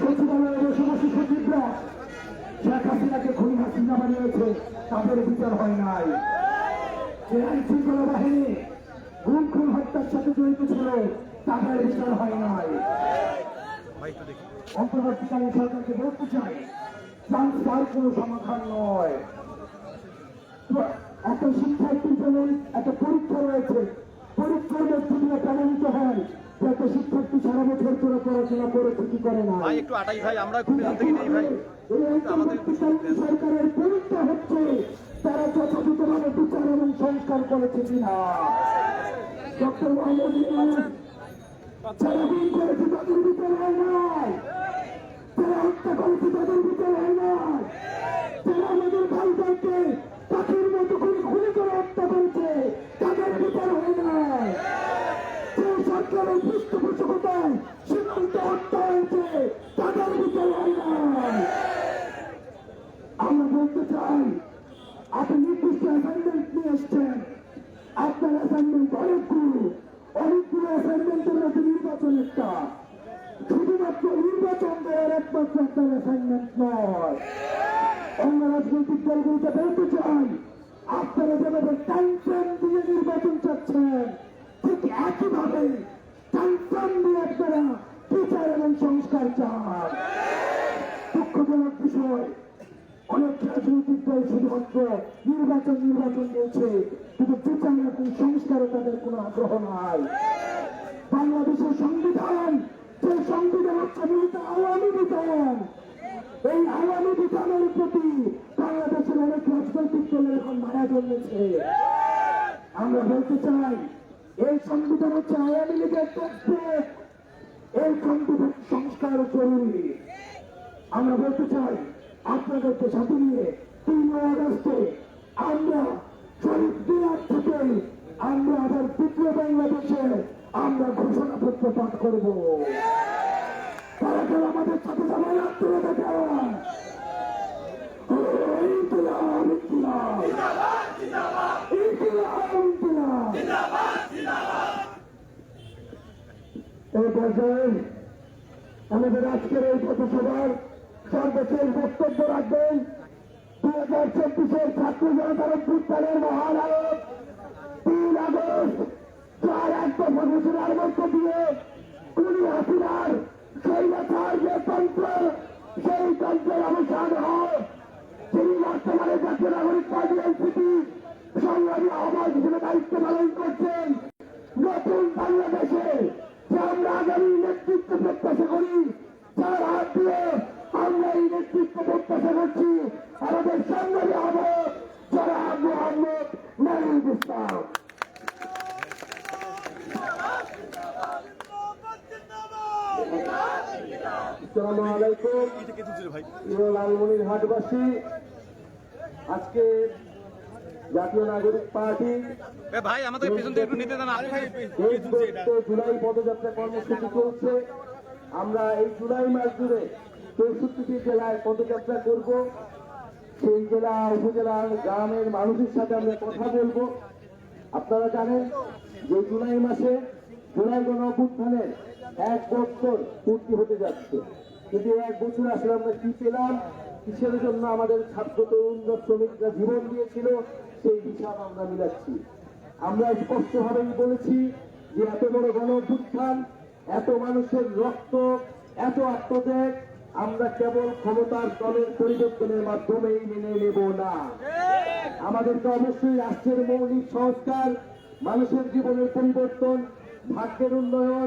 সচিবালয়ের সমস্ত সচিবরা শেখ হাসিনাকে খুনি হাসিনা বানিয়েছে, তাদের বিচার হয় নাই। যে আইন শৃঙ্খলা বাহিনী গুম খুন হত্যার সাথে জড়িত ছিল, তাদের বিচার হয় নাই। অন্তর্বর্তীকালীন সরকারকে বলতে চাই, ট্রান্সফার কোনো সমাধান নয়। একটা শিক্ষার্থীর জন্য একটা পরীক্ষা রয়েছে, পরীক্ষার মধ্যে দিয়ে প্রমাণিত হয় যে একটা শিক্ষার্থী সারা বছর ধরে পড়াশোনা করেছে কি করে না। সরকারের পরীক্ষা হচ্ছে তারা যথাযথভাবে বিচার এবং সংস্কার করেছে কিনা। ডক্টর মোহাম্মদ ইউনূস যারা গুম করেছে তাদের বিচার হয় নাই, যারা হত্যা করেছে তাদের বিচার হয় নাই, যারা আমাদের ভাইদেরকে পাখির মতো করে খুনি করে হত্যা করেছে তাদের বিচার হয় নাই। যে সরকারের পৃষ্ঠপোষকতায় সীমান্ত হত্যা হয়েছে তাদের বিচার হয় নাই। আমরা বলতে চাই, আপনি নির্দিষ্ট অ্যাসাইনমেন্ট নিয়ে এসছেন, আপনার অ্যাসাইনমেন্ট অনেকগুলো অ্যাসাইনমেন্টের মধ্যে নির্বাচন একটা, শুধুমাত্র নির্বাচন দেওয়ার একমাত্র আপনার অ্যাসাইনমেন্ট নয়। অন্য রাজনৈতিক দলগুলোকে বলতে চাই, আপনারা যেভাবে টাইম ফ্রেম দিয়ে নির্বাচন চাচ্ছেন, ঠিক একইভাবে টাইম ফ্রেম দিয়ে আপনারা বিচার এবং সংস্কার চান। দুঃখজনক বিষয়, অনেক রাজনৈতিক দল শুধুমাত্র নির্বাচন দিয়েছে, কিন্তু বিচার এবং সংস্কারে তাদের কোনো আগ্রহ নাই। বাংলাদেশের সংবিধান, যে সংবিধান হচ্ছে মূলত আওয়ামী বিধান, এই আওয়ামী বিধানের প্রতি বাংলাদেশের অনেক রাজনৈতিক দলের এখন মায়া জন্মেছে। আমরা বলতে চাই, এই সংবিধান হচ্ছে আওয়ামী লীগের টেক্সটবুক, এই সংবিধান সংস্কার জরুরি। আমরা বলতে চাই, আপনাদেরকে সাথে নিয়ে 3 আগস্টে আমরা শহীদ মিনার থেকে আমরা আবার তৃতীয় বাংলাদেশে আমরা ঘোষণাপত্র পাঠ করবো। তারা কেউ আমাদের সাথে সবাই তুলে দেখান। এই পর্যায়ে আমাদের আজকের এই পথসভার সর্বশেষ বক্তব্য রাখবেন 2024 ছাত্র জনতার অভ্যুত্থানের মহানায়ক 3 আগস্ট, যার এক দফা ঘোষণার মধ্য দিয়ে খুনি হাসিনার স্বৈরাচার যে তন্ত্র, সেই তন্ত্রের অবসান হয়। তিনি বর্তমানে জাতীয় নাগরিক পার্টি এনসিপি সংগ্রামী আহ্বায়ক হিসেবে দায়িত্ব পালন করছেন। নতুন বাংলাদেশে যে আমরা আগামী নেতৃত্ব প্রত্যাশা করি, যার হাত দিয়ে আমরা এই নেতৃত্ব প্রত্যাশা করছি, আমাদের সংগ্রামী আহ্বায়ক জনাব মোহাম্মদ নাহিদ ইসলাম। আসসালামু আলাইকুম। লালমনিরহাটবাসী, আজকে জাতীয় নাগরিক পার্টি জুলাই পদযাত্রা কর্মসূচি চলছে। আমরা এই জুলাই মাস জুড়ে 64টি জেলায় পদযাত্রা করব। সেই জেলা উপজেলা গ্রামের মানুষের সাথে আমরা কথা বলবো। আপনারা জানেন যে জুলাই মাসে জুলাই গণ অভ্যুত্থানের 1 বছর পূর্তি হতে যাচ্ছে, কিন্তু 1 বছর আসলে আমরা কি পেলাম, কিসের জন্য আমাদের ছাত্র তরুণ শ্রমিকরা জীবন দিয়েছিল, সেই হিসাব আমরা মিলাচ্ছি। আমরা স্পষ্টভাবেই বলেছি যে এত বড় গণ অভ্যুত্থান, এত মানুষের রক্ত, এত আত্মত্যাগ আমরা কেবল ক্ষমতার দলের পরিবর্তনের মাধ্যমেই মেনে নেব না। আমাদেরকে অবশ্যই রাষ্ট্রের মৌলিক সংস্কার, মানুষের জীবনের পরিবর্তন, ভাগ্যের উন্নয়ন,